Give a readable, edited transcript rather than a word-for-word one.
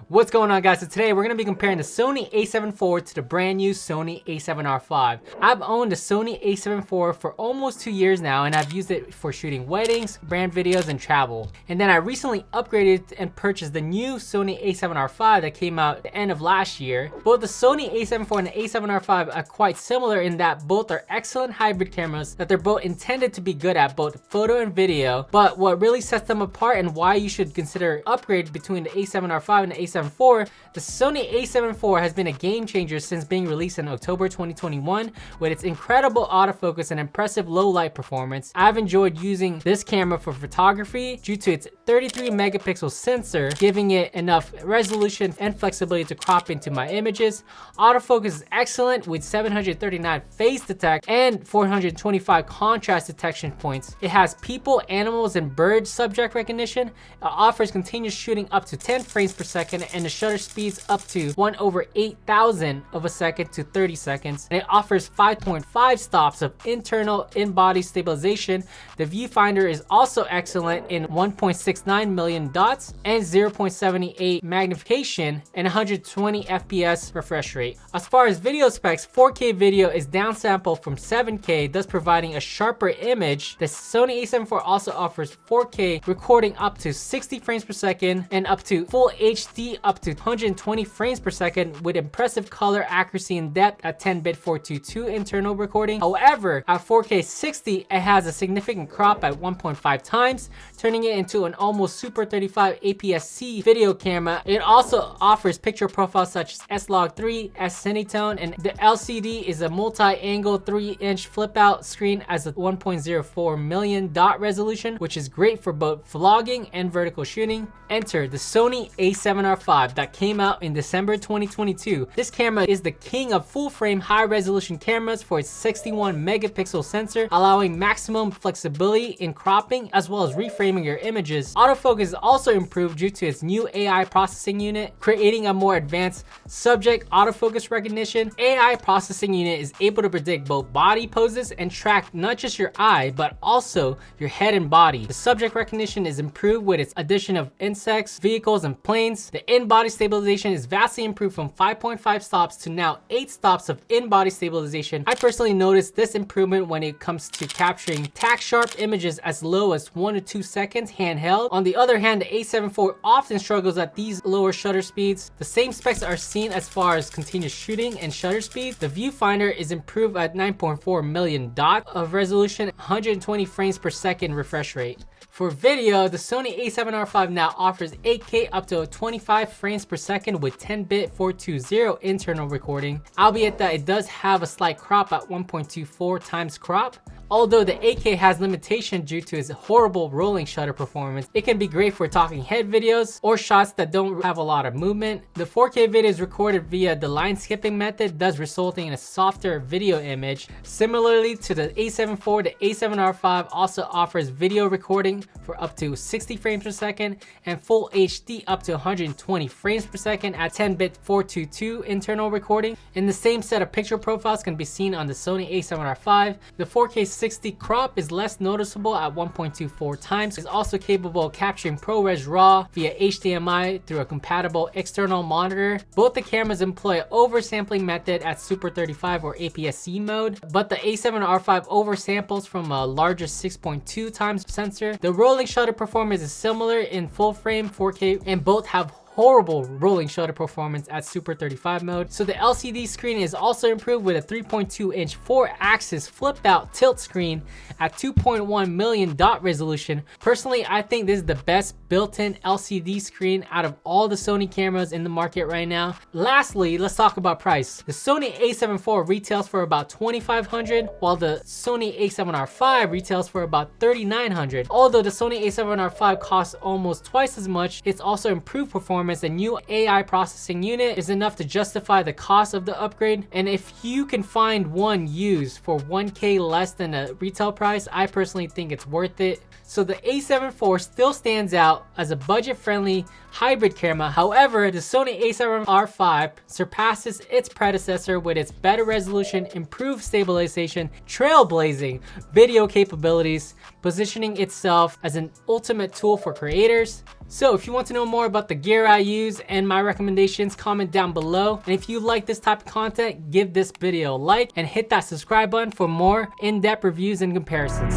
What's going on, guys? So today we're going to be comparing the Sony A7IV to the brand new Sony A7RV. I've owned the Sony A7IV for almost 2 years now, and I've used it for shooting weddings, brand videos, and travel. And then I recently upgraded and purchased the new Sony A7RV that came out at the end of last year. Both the Sony A7IV and the A7RV are quite similar in that both are excellent hybrid cameras, that they're both intended to be good at both photo and video. But what really sets them apart and why you should consider upgrade between the A7RV and the A7IV, the Sony A7IV has been a game changer since being released in October 2021 with its incredible autofocus and impressive low light performance. I've enjoyed using this camera for photography due to its 33 megapixel sensor, giving it enough resolution and flexibility to crop into my images. Autofocus is excellent with 739 phase detect and 425 contrast detection points. It has people, animals, and bird subject recognition. It offers continuous shooting up to 10 frames per second, and the shutter speeds up to 1/8,000 of a second to 30 seconds. And it offers 5.5 stops of internal in-body stabilization. The viewfinder is also excellent in 1.69 million dots and 0.78 magnification and 120 FPS refresh rate. As far as video specs, 4K video is downsampled from 7K, thus providing a sharper image. The Sony A7IV also offers 4K recording up to 60 frames per second and up to full HD up to 120 frames per second with impressive color accuracy and depth at 10-bit 422 internal recording. However, at 4K 60, it has a significant crop at 1.5 times, turning it into an almost Super 35 APS-C video camera. It also offers picture profiles such as S-Log3, S-Cinetone, and the LCD is a multi-angle 3-inch flip-out screen as a 1.04 million dot resolution, which is great for both vlogging and vertical shooting. Enter the Sony A7RV that came out in December 2022. This camera is the king of full-frame high-resolution cameras for its 61 megapixel sensor, allowing maximum flexibility in cropping as well as reframing your images. Autofocus is also improved due to its new AI processing unit, creating a more advanced subject autofocus recognition. AI processing unit is able to predict both body poses and track not just your eye, but also your head and body. The subject recognition is improved with its addition of insects, vehicles, and planes. The in-body stabilization is vastly improved from 5.5 stops to now 8 stops of in-body stabilization. I personally noticed this improvement when it comes to capturing tack-sharp images as low as 1 to 2 seconds handheld. On the other hand, the A7IV often struggles at these lower shutter speeds. The same specs are seen as far as continuous shooting and shutter speed. The viewfinder is improved at 9.4 million dot of resolution, 120 frames per second refresh rate. For video, the Sony A7RV now offers 8K up to 25 frames per second with 10-bit 420 internal recording, albeit that it does have a slight crop at 1.24 times crop. Although the 8K has limitation due to its horrible rolling shutter performance, it can be great for talking head videos or shots that don't have a lot of movement. The 4K video is recorded via the line skipping method, thus resulting in a softer video image. Similarly to the A7IV, the A7RV also offers video recording for up to 60 frames per second and full HD up to 120 frames per second at 10-bit 422 internal recording. And the same set of picture profiles can be seen on the Sony A7RV. The 4K 60 crop is less noticeable at 1.24 times. It's also capable of capturing ProRes RAW via HDMI through a compatible external monitor. Both the cameras employ an oversampling method at Super 35 or APS-C mode, but the A7RV oversamples from a larger 6.2 times sensor. The rolling shutter performance is similar in full frame 4K, and both have horrible rolling shutter performance at Super 35 mode. So the LCD screen is also improved with a 3.2-inch 4-axis flip-out tilt screen at 2.1 million dot resolution. Personally, I think this is the best built-in LCD screen out of all the Sony cameras in the market right now. Lastly, let's talk about price. The Sony A7IV retails for about $2,500, while the Sony A7RV retails for about $3,900. Although the Sony A7RV costs almost twice as much, it's also improved performance. The new AI processing unit is enough to justify the cost of the upgrade. And if you can find one used for 1K less than a retail price, I personally think it's worth it. So the A7IV still stands out as a budget-friendly hybrid camera. However, the Sony A7RV surpasses its predecessor with its better resolution, improved stabilization, trailblazing video capabilities, positioning itself as an ultimate tool for creators. So if you want to know more about the gear I use and my recommendations, comment down below. And if you like this type of content, give this video a like and hit that subscribe button for more in-depth reviews and comparisons.